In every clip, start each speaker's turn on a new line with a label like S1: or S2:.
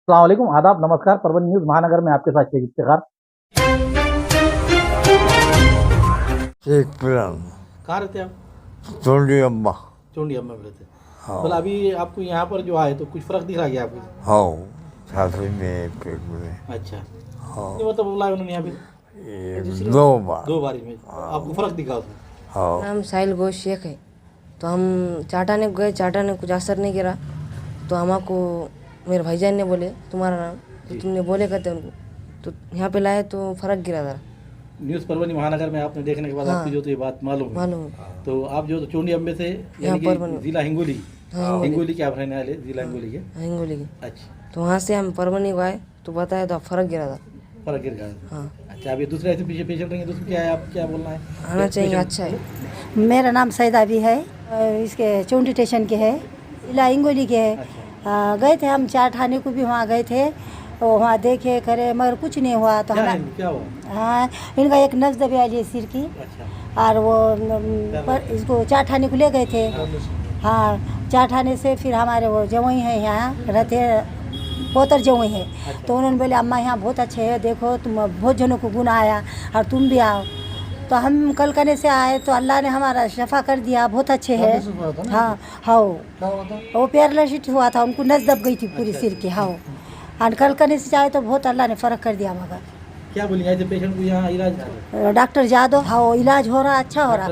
S1: अस्सलाम वालेकुम, आदाब, नमस्कार। परभणी न्यूज़ महानगर में आपके साथ शेख इफ्तिखार।
S2: एक प्लान
S1: कहाँ रहते हैं आप?
S2: चोंडी अम्मा।
S1: चोंडिया में रहते हैं।
S2: हाँ
S1: मतलब अभी आपको यहाँ पर जो आए तो कुछ फर्क दिख रहा है क्या आपको?
S2: हाँ छाती में पेट में।
S1: अच्छा,
S2: हाँ
S1: ये मतलब बुलाया उन्होंने यहाँ पे
S2: ये 2 बार।
S1: 2 बारी में आपको फर्क दिखा उसमें?
S2: हाँ
S3: नाम साहिल घोष शेख है। तो हम चाटाने गए, चाटाने कुछ असर नहीं गिरा। तो हमको मेरे भाईजान ने बोले तुम्हारा नाम तो तुमने बोले कहते उनको, तो यहाँ पे लाए तो फ़र्क गिरा था।
S1: न्यूज़ परभणी महानगर में आपने देखने के बाद
S3: हाँ।
S1: आपकी जो तो ये बात मालूम है।
S3: मालूम
S1: तो आप जो तो चोंडी अम्बे से
S3: यहाँ
S1: यानी कि
S3: परभणी।
S1: जिला हिंगोली,
S3: हाँ,
S1: हिंगोली के आप रहने वाले, जिला हिंगोली के।
S3: हिंगोली की।
S1: अच्छा,
S3: तो वहाँ से हम परभणी को आए तो बताया तो फ़र्क गिरा था।
S1: फर्क गिर गया।
S3: हाँ,
S1: अच्छा, अभी दूसरे ऐसे पीछे पेशेंट रहेंगे तो उसमें क्या है, आप क्या बोलना है?
S3: आना चाहिए, अच्छा है।
S4: मेरा नाम सैदा भी है, इसके चौंडी स्टेशन के है, जिला हिंगोली के है। गए थे हम चाठाने को भी, वहाँ गए थे तो वहाँ देखे करे मगर कुछ नहीं हुआ। तो
S1: क्या
S4: हम
S1: है, क्या हुआ?
S4: हाँ, इनका एक नस दबे आई है सिर की,
S1: अच्छा,
S4: और वो पर इसको चाठाने को ले गए थे। हाँ, चाठाने से फिर हमारे वो जवई हैं यहाँ रहते, पोतर जवई है। तो उन्होंने बोले अम्मा यहाँ बहुत अच्छे है, देखो तुम बहुत जनों को गुण आया और तुम भी आओ। तो हम कल करने से आए तो अल्लाह ने हमारा शफा कर दिया, बहुत अच्छे है। हाँ हाँ, वो पैरालिसिस हुआ था, उनको नस दब गई थी पूरी सिर की। हाँ, और कल करने से आए तो बहुत अल्लाह ने फ़र्क कर दिया। मगर
S1: क्या बोलेंगे ऐसे पेशेंट को यहाँ इलाज?
S4: डॉक्टर यादव, हाँ इलाज हो रहा, अच्छा हो रहा।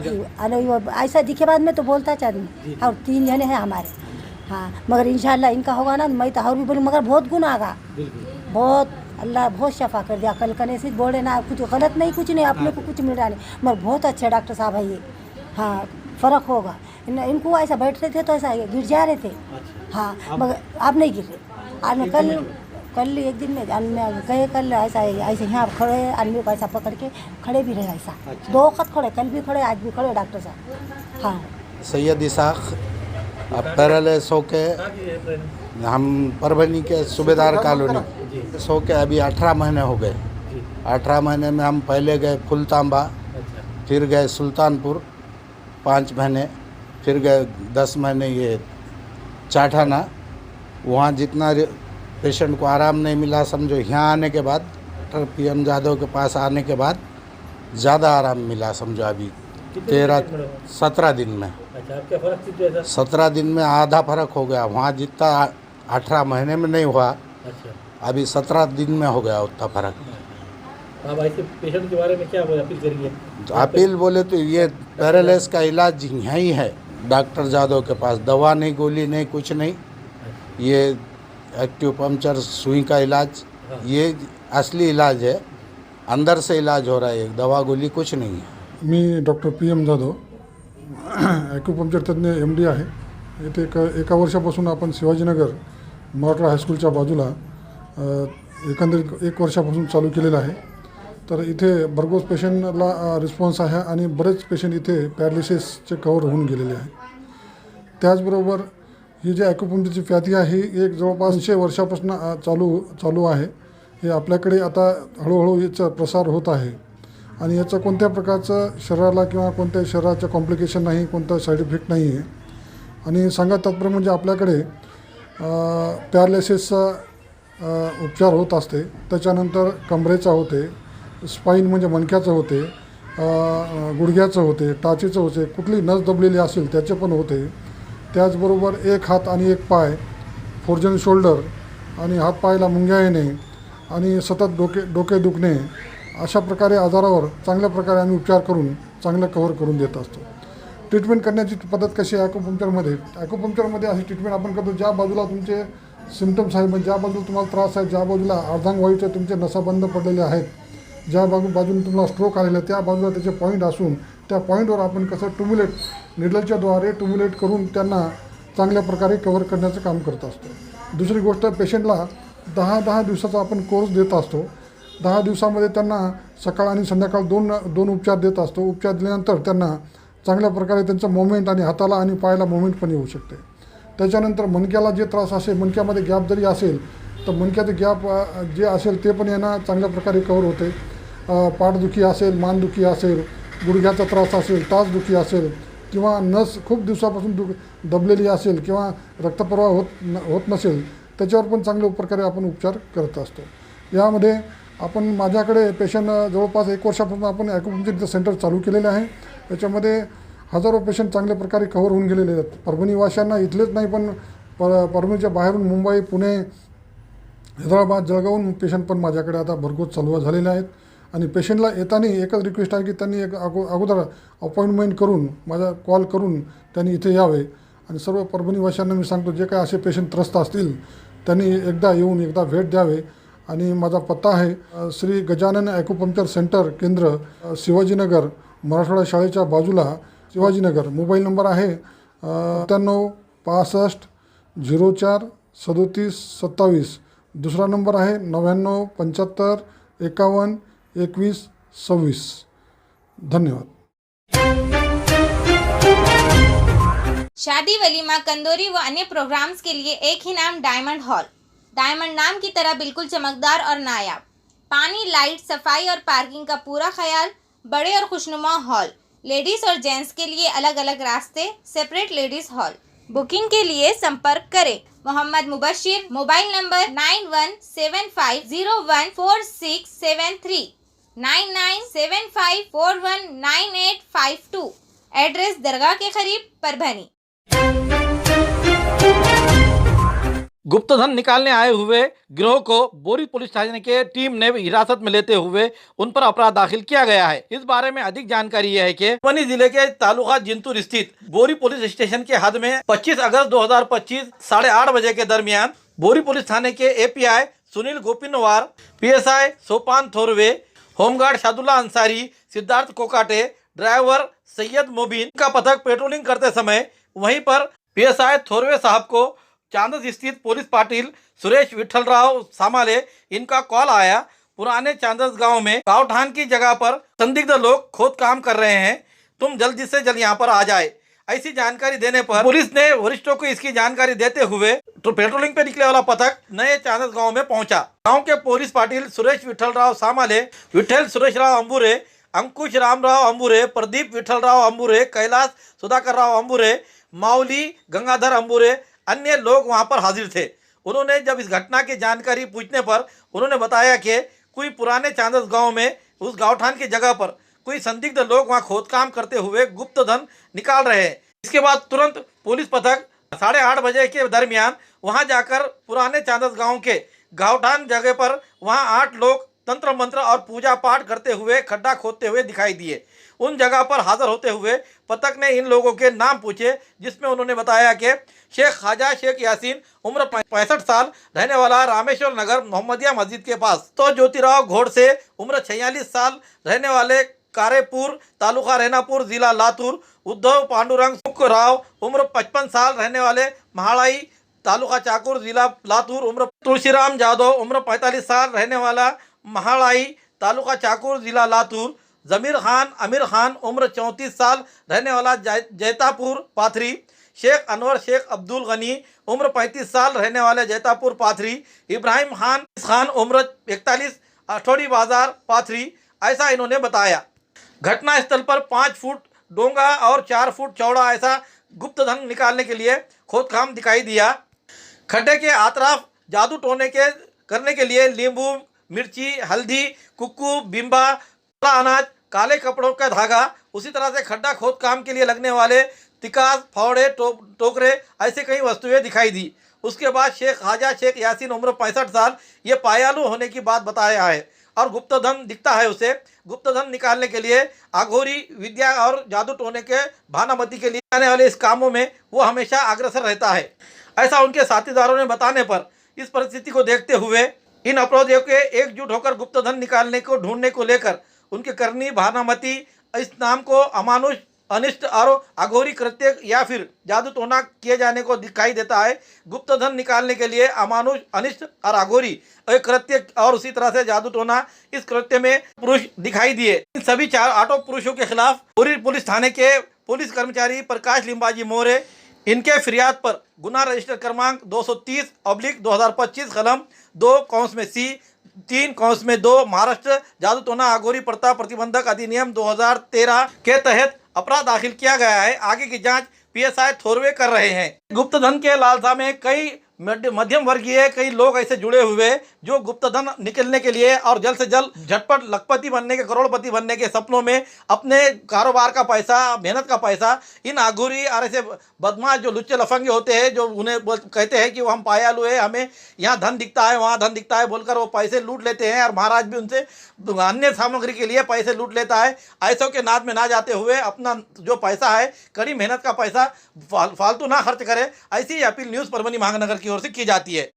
S4: अरे वो ऐसा दिखे बाद में तो बोलता चाहती। और 3 जने हैं हमारे। हाँ, मगर इंशाल्लाह इनका होगा ना, मैं तो और भी बोलूँ मगर बहुत गुण आगा, बहुत अल्लाह बहुत शफा कर दिया। कल करने से बोले ना कुछ गलत नहीं, कुछ नहीं, अपने को कुछ मिल रहा नहीं, मगर बहुत अच्छे डॉक्टर साहब है ये। हाँ, फ़र्क होगा। इनको ऐसा बैठ रहे थे तो ऐसा गिर जा रहे थे। हाँ, मगर आप नहीं गिर रहे। आज कल एक दिन में गए, कल ऐसा यहाँ खड़े आदमी को ऐसा पकड़ के खड़े भी रहे ऐसा। 2 वक्त खड़े, कल भी खड़े, आज भी खड़े डॉक्टर साहब। हाँ,
S5: सैयद इसाक पैरालिस होके हम परभणी के सूबेदार कॉलोनी सो के अभी 18 महीने हो गए। 18 महीने में हम पहले गए फुलतांबा, फिर गए सुल्तानपुर 5 महीने, फिर गए 10 महीने ये चाठाना। वहाँ जितना पेशेंट को आराम नहीं मिला, समझो यहाँ आने के बाद डॉक्टर PM यादव के पास आने के बाद ज़्यादा आराम मिला। समझो अभी 17 दिन में।
S1: अच्छा, आप क्या फर्क कितना था?
S5: 17 दिन में आधा फर्क हो गया। वहाँ जितना 18 महीने में नहीं हुआ,
S1: अच्छा,
S5: अभी 17 दिन में हो गया उतना फर्क।
S1: आप ऐसे पेशेंट के बारे में क्या अपील करेंगे?
S5: तो अपील बोले तो ये पैरालिसिस का इलाज यहीं है डॉक्टर यादव के पास। दवा नहीं, गोली नहीं, कुछ नहीं। ये एक्टिव पंक्चर सुई का इलाज, ये असली इलाज है, अंदर से इलाज हो रहा है, एक दवा गोली कुछ नहीं है।
S6: मी डॉक्टर PM जाधव, ॲक्युपंक्चर तज्ज्ञ MD आहे। इथे एका वर्षापासून आपण शिवाजीनगर मराठा हायस्कूलच्या बाजूला एकंदरीत 1 वर्षापासून चालू केलेलं आहे। तर इथे भरघोस पेशंटला रिस्पॉन्स आहे आणि बरेच पेशंट इथे पॅरालिसिसचे कव्हर होऊन गेलेले आहे। त्याचबरोबर ही जी ॲक्युपंक्चरची व्याधी आहे ही एक जवळपास 100 वर्षापासून चालू आहे। हे आपल्याकडे आता हळूहळू याचा प्रसार होत आहे आणि याचं कोणत्या प्रकारचं शरीराला किंवा कोणत्या शरीराचं कॉम्प्लिकेशन नाही, कोणता साईड इफेक्ट नाही आहे। आणि सांगा तात्पर्य म्हणजे आपल्याकडे पॅरालिसिसचा उपचार होत असते, त्याच्यानंतर कमरेचा होते, स्पाईन म्हणजे मणक्याचं होते, गुडघ्याचं होते, टाचीचं होते, कुठली नस दबलेली असेल त्याचे पण होते। त्याचबरोबर 1 हात आणि 1 पाय, फ्रोजन शोल्डर आणि हात पायाला मुंग्या येणे आणि सतत डोके दुखणे, अशा प्रकारे आजारावर चांगल्या प्रकारे आम्ही उपचार करून चांगलं कव्हर करून देत असतो। ट्रीटमेंट करण्याची पद्धत कशी आहे ॲक्युपंक्चरमध्ये अशी ट्रीटमेंट आपण करतो, ज्या बाजूला तुमचे सिम्पटम्स आहेत, म्हणजे ज्या बाजूला तुम्हाला त्रास आहे, ज्या बाजूला अर्धांगवायूचे तुमचे नसा बंद पडलेले आहेत, ज्या बाजूने तुम्हाला स्ट्रोक आलेला आहे, त्या बाजूला त्याचे पॉईंट असून त्या पॉईंटवर आपण कसं निडलच्याद्वारे ट्युम्युलेट करून त्यांना चांगल्या प्रकारे कव्हर करण्याचं काम करत असतो। दुसरी गोष्ट, पेशंटला 10 दिवसाचा आपण कोर्स देत असतो। 10 दिवसामध्ये त्यांना सकाळ आणि संध्याकाळ दोन उपचार देत असतो। उपचार दिल्यानंतर त्यांना चांगल्या प्रकारे त्यांचं मोमेंट आणि हाताला आणि पायाला मोमेंट पण येऊ शकते। त्याच्यानंतर मणक्याला जे त्रास असेल, मणक्यामध्ये गॅप जरी असेल तर मणक्याचे गॅप जे असेल ते पण यांना चांगल्या प्रकारे कव्हर होते। पाठदुखी असेल, मानदुखी असेल, गुडघ्याचा त्रास असेल, टाचदुखी असेल किंवा नस खूप दिवसापासून दबलेली असेल किंवा रक्तप्रवाह होत नसेल त्याच्यावर पण चांगल्या प्रकारे आपण उपचार करत असतो. यामध्ये आपण माझ्याकडे पेशंट जवळपास 1 वर्षापासून आपण ॲक्युपंक्चरचं सेंटर चालू केलेलं आहे. त्याच्यामध्ये हजारो पेशंट चांगल्या प्रकारे कव्हर होऊन गेलेले आहेत. परभणीवासियांना इथलेच नाही पण परभणीच्या बाहेरून मुंबई, पुणे, हैदराबाद, जळगावहून पेशंट पण माझ्याकडे आता भरघोस चालू झालेले आहेत. आणि पेशंटला येताना एकच रिक्वेस्ट आहे की त्यांनी एक अगोदर अपॉइंटमेंट करून माझा कॉल करून त्यांनी इथे यावे. आणि सर्व परभणीवासियांना मी सांगतो, जे काय असे पेशंट त्रस्त असतील त्यांनी एकदा येऊन एकदा भेट द्यावे. आणि माझा पत्ता आहे श्री गजानन ॲक्युपंक्चर सेंटर केंद्र, शिवाजीनगर, मराठवाडा शाळेच्या बाजूला, शिवाजीनगर. मोबाईल नंबर आहे 97 65 04 37 27. दुसरा नंबर आहे 99 75 51 21 26. धन्यवाद.
S7: शादी, वलीमा, कंदोरी व अन्य प्रोग्राम्स के लिए एक ही नाम, डायमंड हॉल। डायमंड नाम की तरह बिल्कुल चमकदार और नायाब। पानी, लाइट, सफाई और पार्किंग का पूरा ख्याल। बड़े और खुशनुमा हॉल। लेडीज और जेंट्स के लिए अलग अलग रास्ते, सेपरेट लेडीज हॉल। बुकिंग के लिए संपर्क करें Mohammed Mubashir. Mobile number 9175014673, 9975419852। Address दरगाह के करीब, परभनी।
S1: गुप्तधन निकालने आए हुए गिरोह को बोरी पुलिस थाने के टीम ने हिरासत में लेते हुए उन पर अपराध दाखिल किया गया है। इस बारे में अधिक जानकारी यह है कि परभनी जिले के तालुका जिंतूर स्थित बोरी पुलिस स्टेशन के हद में 25 अगस्त 2025 8:30 बजे के दरमियान बोरी पुलिस थाने के एपीआई सुनील गोपिनवार, पीएसआई सोपान थोरवे, होमगार्ड शादुल्ला अंसारी, सिद्धार्थ कोकाटे, ड्राइवर सैयद मोबिन का पथक पेट्रोलिंग करते समय वहीं पर पीएसआई थोरवे साहब को चांदस स्थित पुलिस पाटिल सुरेश विठलराव सामाले इनका कॉल आया। पुराने चांदस गांव में गावठान की जगह पर संदिग्ध लोग खोद काम कर रहे हैं, तुम जल्दी से जल्द यहां पर आ जाए। ऐसी जानकारी देने पर पुलिस ने वरिष्ठों को इसकी जानकारी देते हुए तो पेट्रोलिंग पे निकले वाला पथक नए चांदस गांव में पहुंचा। गांव के पुलिस पाटिल सुरेश विठलराव सामाले, विठल सुरेशराव अंबुरे, अंकुश रामराव अंबुरे, प्रदीप विठलराव अंबुरे, कैलाश सुधाकर राव अंबुरे, माउली गंगाधर अंबुरे, अन्य लोग वहां पर हाजिर थे। उन्होंने जब इस घटना की जानकारी पूछने पर उन्होंने बताया कि कोई पुराने चांदस गांव में उस गावठान की जगह पर कोई संदिग्ध लोग वहां खोदकाम करते हुए गुप्त धन निकाल रहे हैं। इसके बाद तुरंत पुलिस पथक 8:30 बजे के दरमियान वहां जाकर पुराने चांदस गांव के गावठान जगह पर वहां 8 लोग तंत्र मंत्र और पूजा पाठ करते हुए खड्डा खोदते हुए दिखाई दिए। उन जगह पर हाजिर होते हुए पथक ने इन लोगों के नाम पूछे, जिसमें उन्होंने बताया कि शेख ख्वाजा शेख यासीन, उम्र 65 साल, रहने वाला रामेश्वर नगर मोहम्मदिया मस्जिद के पास। तो ज्योतिराव घोड़से, उम्र 46 साल, रहने वाले कारेपुर, तालुका रेनापुर, जिला लातूर। उद्धव पांडुरंग राव, उम्र 55 साल, रहने वाले महाड़ाई, तालुका चाकुर, जिला लातूर। उम्र तुलसीराम जादव, उम्र 45 साल, रहने वाला महाड़ाई, तालुका चाकुर, जिला लातूर। जमीर खान अमीर खान, उम्र 34 साल, रहने वाला जैतापुर पाथरी। शेख अनवर शेख अब्दुल गनी, उम्र 35 साल, रहने वाले जैतापुर पाथरी। इब्राहिम खान उम्र 41, अठौड़ी बाजार पाथरी। ऐसा इन्होंने बताया। घटना स्थल पर 5 फुट डोंगा और 4 फुट चौड़ा ऐसा गुप्त धन निकालने के लिए खोदकाम दिखाई दिया। खड्डे के आतराफ जादू टोने करने के लिए नींबू, मिर्ची, हल्दी, कुक्कू, बिम्बा, अनाज, काले कपड़ों का धागा, उसी तरह से खड्डा खोद काम के लिए लगने वाले तिकास, फावड़े, टोकरे, ऐसे कई वस्तुएं दिखाई दी। उसके बाद शेख ख्वाजा शेख यासीन, उम्र 65 साल, ये पायालू होने की बात बताया है और गुप्त धन दिखता है उसे। गुप्त धन निकालने के लिए अघोरी विद्या और जादू टोने के भानामती के लिए आने वाले इस कामों में वो हमेशा अग्रसर रहता है, ऐसा उनके साथीदारों ने बताने पर इस परिस्थिति को देखते हुए इन अपराधियों के एकजुट होकर गुप्त धन निकालने को ढूंढने को लेकर उनके करनी भानामती इस नाम को अमानुष, अनिष्ट और अघोरी कृत्य या फिर जादू टोना किए जाने को दिखाई देता है। गुप्त धन निकालने के लिए अमानुष, अनिष्ट और अघोरी कृत्य और उसी तरह से जादू टोना, इस कृत्य में पुरुष दिखाई दिए। इन सभी 4 ऑटो पुरुषों के खिलाफ बोरी पुलिस थाने के पुलिस कर्मचारी प्रकाश लिंबाजी मोरे, इनके फिरियाद पर गुना रजिस्टर क्रमांक 230/2025 कलम 2(C) 3(2) महाराष्ट्र जादू टोना अघोरी प्रथा प्रतिबंधक अधिनियम 2013 के तहत अपराध दाखिल किया गया है। आगे की जांच पीएसआई थोरवे कर रहे हैं। गुप्त धन के लालसा में कई मध्यम वर्गीय कई लोग ऐसे जुड़े हुए जो गुप्तधन निकलने के लिए और जल्द से जल्द झटपट लखपति बनने के, करोड़पति बनने के सपनों में अपने कारोबार का पैसा, मेहनत का पैसा इन आगुरी और ऐसे बदमाश जो लुच्चे लफंगे होते हैं, जो उन्हें कहते हैं कि वो हम पायालु है, हमें यहाँ धन दिखता है, वहाँ धन दिखता है बोलकर वो पैसे लूट लेते हैं और महाराज भी उनसे अन्य सामग्री के लिए पैसे लूट लेता है। ऐसों के नाद में ना जाते हुए अपना जो पैसा है, कड़ी मेहनत का पैसा फालतू ना खर्च करे, ऐसी अपील न्यूज़ परभनी महानगर की ओर से की जाती है।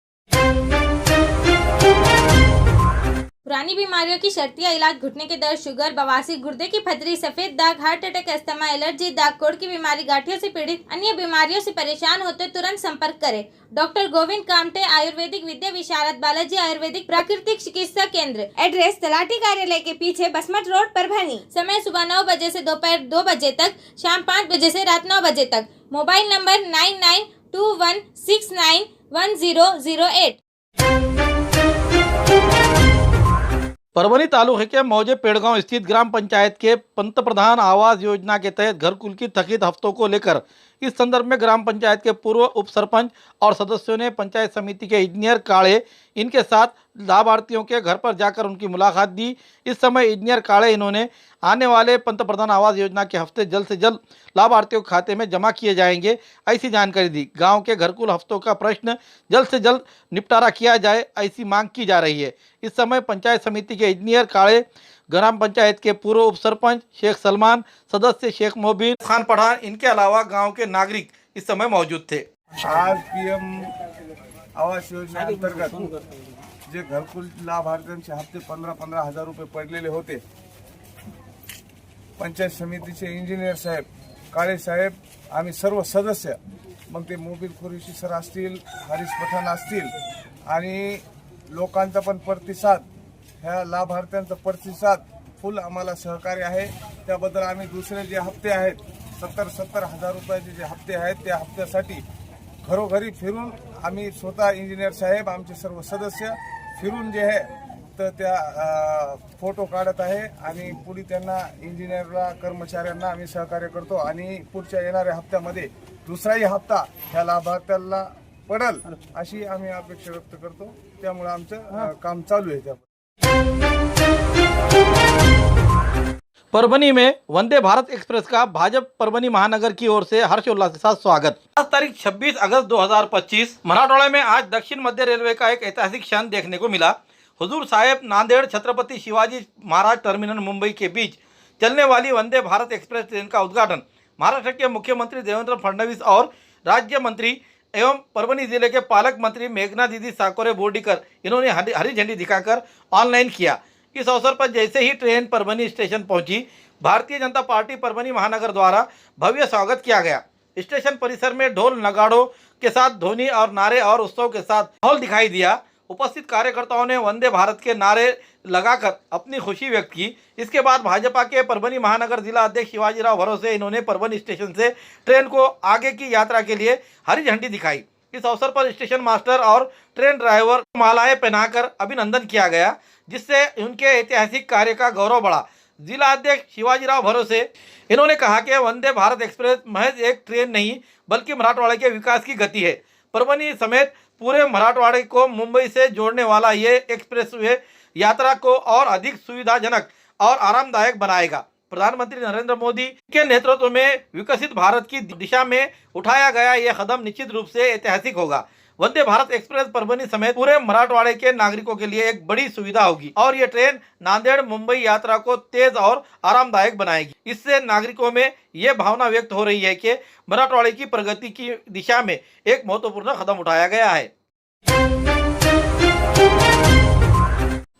S7: पुरानी बीमारियों की शर्तिया इलाज, घुटने के दर्द, शुगर, बवासीर, गुर्दे की पथरी, सफेद दाग, हार्ट अटैक, अस्थमा, एलर्जी, दाग, कोढ़ की बीमारी, गांठियों से पीड़ित, अन्य बीमारियों से परेशान होते तुरंत संपर्क करें। डॉक्टर गोविंद कामटे, आयुर्वेदिक विद्या विशारद, बालाजी आयुर्वेदिक प्राकृतिक चिकित्सा केंद्र। एड्रेस तलाटी कार्यालय के पीछे, बसमत रोड, परभनी। समय सुबह 9 बजे से दोपहर 2 बजे तक, शाम 5 बजे से रात 9 बजे तक। Mobile number 9921691008।
S1: परभनी तालुके के मौजे पेड़गांव स्थित ग्राम पंचायत के पंतप्रधान आवास योजना के तहत घरकुल की थकित हफ्तों को लेकर इस संदर्भ में ग्राम पंचायत के पूर्व उप सरपंच और सदस्यों ने पंचायत समिति के इंजीनियर काळे इनके साथ लाभार्थियों के घर पर जाकर उनकी मुलाकात दी। इस समय इंजीनियर काळे इन्होंने आने वाले पंतप्रधान आवास योजना के हफ्ते जल्द से जल्द लाभार्थियों के खाते में जमा किए जाएंगे, ऐसी जानकारी दी। गांव के घरकुल हफ्तों का प्रश्न जल्द से जल्द निपटारा किया जाए, ऐसी मांग की जा रही है। इस समय पंचायत समिति के इंजीनियर काळे, ग्राम पंचायत के पूर्व उप सरपंच शेख सलमान, सदस्य शेख मोबिन खान पठान, इनके अलावा गांव के नागरिक इस समय मौजूद थे।
S8: आज पीएम आवास योजना अंतर्गत जे घरकुल लाभार्थ्यांचे हप्ते 15-15 हजार रुपये पडलेले होते, पंचायत समितीचे इंजिनियर साहेब, काळे साहेब, आम्ही सर्व सदस्य, मग ते मोबिल खुरेशी सर असतील, हारिस पठाण असतील आणि लोकांचा पण प्रतिसाद, ह्या लाभार्थ्यांचा प्रतिसाद फुल आम्हाला सहकार्य आहे। त्याबद्दल आम्ही दुसरे जे हप्ते आहेत 70-70 हजार रुपयाचे जे हप्ते आहेत त्या हप्त्यासाठी घरोघरी फिरून आम्ही स्वतः इंजिनियर साहेब, आमचे सर्व सदस्य फिरून जे आहे तर त्या फोटो काढत आहे आणि पुढे त्यांना इंजिनियरला, कर्मचाऱ्यांना आम्ही सहकार्य करतो आणि पुढच्या येणाऱ्या हप्त्यामध्ये दुसराही हप्ता ह्या लाभार्थ्याला पडल अशी आम्ही अपेक्षा व्यक्त करतो। त्यामुळे आमचं काम चालू आहे।
S1: परभनी में वंदे भारत एक्सप्रेस का भाजपा परभनी महानगर की ओर से हर्षोल्लास के साथ स्वागत। आज तारीख 26 अगस्त 2025 मराठवाड़ा में आज दक्षिण मध्य रेलवे का एक ऐतिहासिक क्षण देखने को मिला। हुजूर साहेब नांदेड़ छत्रपति शिवाजी महाराज टर्मिनल मुंबई के बीच चलने वाली वंदे भारत एक्सप्रेस ट्रेन का उद्घाटन महाराष्ट्र के मुख्यमंत्री देवेंद्र फडणवीस और राज्य मंत्री एवं परभनी जिले के पालक मंत्री मेघना दीदी साकोरे बोर्डीकर इन्होंने हरी झंडी दिखाकर ऑनलाइन किया। इस अवसर पर जैसे ही ट्रेन परभनी स्टेशन पहुंची, भारतीय जनता पार्टी परभनी महानगर द्वारा भव्य स्वागत किया गया। स्टेशन परिसर में ढोल नगाड़ों के साथ ध्वनि और नारे और उत्सव के साथ माहौल दिखाई दिया। उपस्थित कार्यकर्ताओं ने वंदे भारत के नारे लगाकर अपनी खुशी व्यक्त की। इसके बाद भाजपा के परभनी महानगर जिला अध्यक्ष शिवाजीराव भरोसे इन्होंने परभनी स्टेशन से ट्रेन को आगे की यात्रा के लिए हरी झंडी दिखाई। इस अवसर पर स्टेशन मास्टर और ट्रेन ड्राइवर को मालाएं पहनाकर अभिनंदन किया गया, जिससे उनके ऐतिहासिक कार्य का गौरव बढ़ा। जिला अध्यक्ष शिवाजीराव भरोसे इन्होंने कहा कि वंदे भारत एक्सप्रेस महज एक ट्रेन नहीं बल्कि मराठवाड़े के विकास की गति है। परभनी समेत पूरे मराठवाड़े को मुंबई से जोड़ने वाला ये एक्सप्रेसवे यात्रा को और अधिक सुविधाजनक और आरामदायक बनाएगा। प्रधानमंत्री नरेंद्र मोदी के नेतृत्व में विकसित भारत की दिशा में उठाया गया यह कदम निश्चित रूप से ऐतिहासिक होगा। वंदे भारत एक्सप्रेस परभनी समेत पूरे मराठवाड़े के नागरिकों के लिए एक बड़ी सुविधा होगी और ये ट्रेन नांदेड़ मुंबई यात्रा को तेज और आरामदायक बनाएगी। इससे नागरिकों में ये भावना व्यक्त हो रही है कि मराठवाड़े की प्रगति की दिशा में एक महत्वपूर्ण कदम उठाया गया है।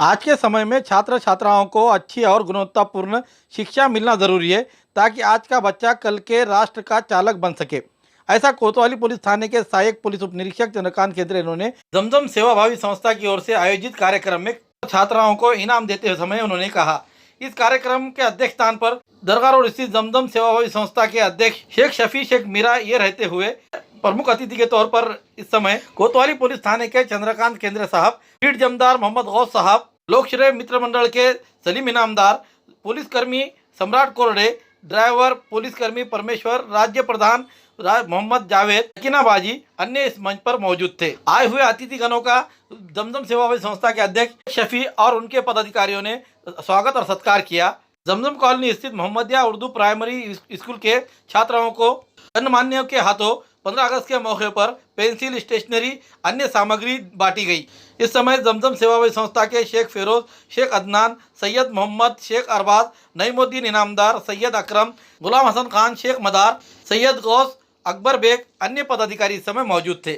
S1: आज के समय में छात्र छात्राओं को अच्छी और गुणवत्तापूर्ण शिक्षा मिलना जरूरी है ताकि आज का बच्चा कल के राष्ट्र का चालक बन सके। ऐसा कोतवाली पुलिस थाने के सहायक पुलिस उप निरीक्षक चंद्रकांत खेत्रे इन्होंने जमजम सेवाभावी संस्था की ओर से आयोजित कार्यक्रम में छात्राओं को इनाम देते समय उन्होंने कहा। इस कार्यक्रम के अध्यक्ष स्थान पर दरगाह रोड स्थित जमजम सेवाभावी संस्था के अध्यक्ष शेख शफी शेख मीरा ये रहते हुए प्रमुख अतिथि के तौर पर इस समय कोतवाली पुलिस थाने के चंद्रकांत केंद्रे साहब, पीठ जमदार मोहम्मद गौस साहब, लोकश्रेय मित्र मंडल के सलीम इनामदार, पुलिसकर्मी सम्राट कोरडे, ड्राइवर पुलिसकर्मी परमेश्वर, राज्य प्रधान मोहम्मद जावेद, सकीनाबाजी अन्य इस मंच पर मौजूद थे। आए हुए अतिथिगणों का जमजम सेवाभावी संस्था के अध्यक्ष शफी और उनके पदाधिकारियों ने स्वागत और सत्कार किया। जमजम कॉलोनी स्थित मोहम्मदिया उर्दू प्राइमरी स्कूल के छात्राओं को गणमान्यों के हाथों 15 अगस्त के मौके पर पेंसिल, स्टेशनरी, अन्य सामग्री बांटी गई। इस समय जमजम सेवाभावी संस्था के शेख फिरोज, शेख अदनान, सैयद मोहम्मद, शेख अरबाज, नईमुद्दीन इनामदार, सैयद अकरम, गुलाम हसन खान, शेख मदार, सैयद गौस, अकबर बेग, अन्य पदाधिकारी इस समय मौजूद थे।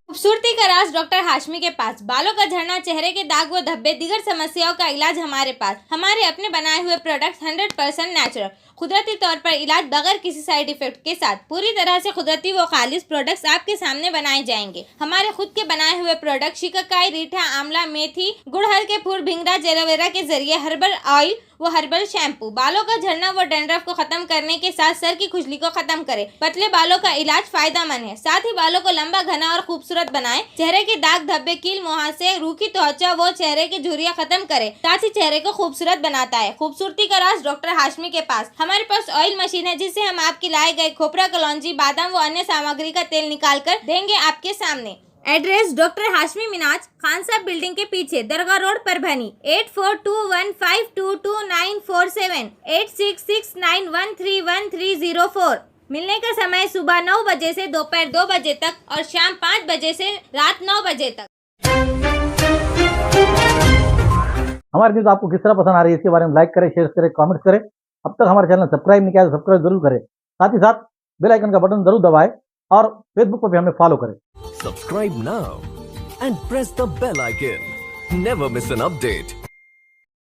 S7: खूबसूरती का राज डॉक्टर हाशमी के पास। बालों का झड़ना, चेहरे के दाग व धब्बे, दीगर समस्याओं का इलाज हमारे पास। हमारे अपने बनाए हुए प्रोडक्ट्स 100% नेचुरल, कुदरती तौर पर इलाज बगैर किसी साइड इफेक्ट के साथ पूरी तरह से कुदरती व खालिश प्रोडक्ट्स आपके सामने बनाए जाएंगे। हमारे खुद के बनाए हुए प्रोडक्ट शिकाकाई, रीठा, आंवला, मेथी, गुड़हल के फूल, भिंगरा, एलोवेरा के जरिए हर्बल ऑयल वो हर्बल शैम्पू बालों का झड़ना व डैंड्रफ को खत्म करने के साथ सर की खुजली को खत्म करे। पतले बालों का इलाज फायदेमंद है, साथ ही बालों को लंबा, घना और खूबसूरत बनाए। चेहरे के दाग, धब्बे, कील, मुहासे, रूखी त्वचा वो चेहरे की झुर्रियां खत्म करे, साथ ही चेहरे को खूबसूरत बनाता है। खूबसूरती का राज डॉक्टर हाशमी के पास। हमारे पास ऑयल मशीन है जिससे हम आपकी लाए गए खोपरा, कलौंजी, बादाम व अन्य सामग्री का तेल निकाल कर देंगे आपके सामने। एड्रेस डॉक्टर हाशमी मिनाज, खान साहब बिल्डिंग के पीछे, दरगाह रोड, परभनी। 8421522947, 8669131304। मिलने का समय सुबह 9 बजे से दोपहर 2 बजे तक और शाम 5 बजे से रात 9 बजे तक।
S1: हमारी न्यूज़ आपको किस तरह पसंद आ रही है इसके बारे में लाइक करें, शेयर करें, कमेंट्स करें। अब तक हमारे चैनल सब्सक्राइब नहीं किया तो सब्सक्राइब जरूर करें। साथ ही साथ बेल आइकन का बटन जरूर दबाएं और फेसबुक पर भी हमें फॉलो करें।
S9: Subscribe now and press the bell icon. Never miss an update.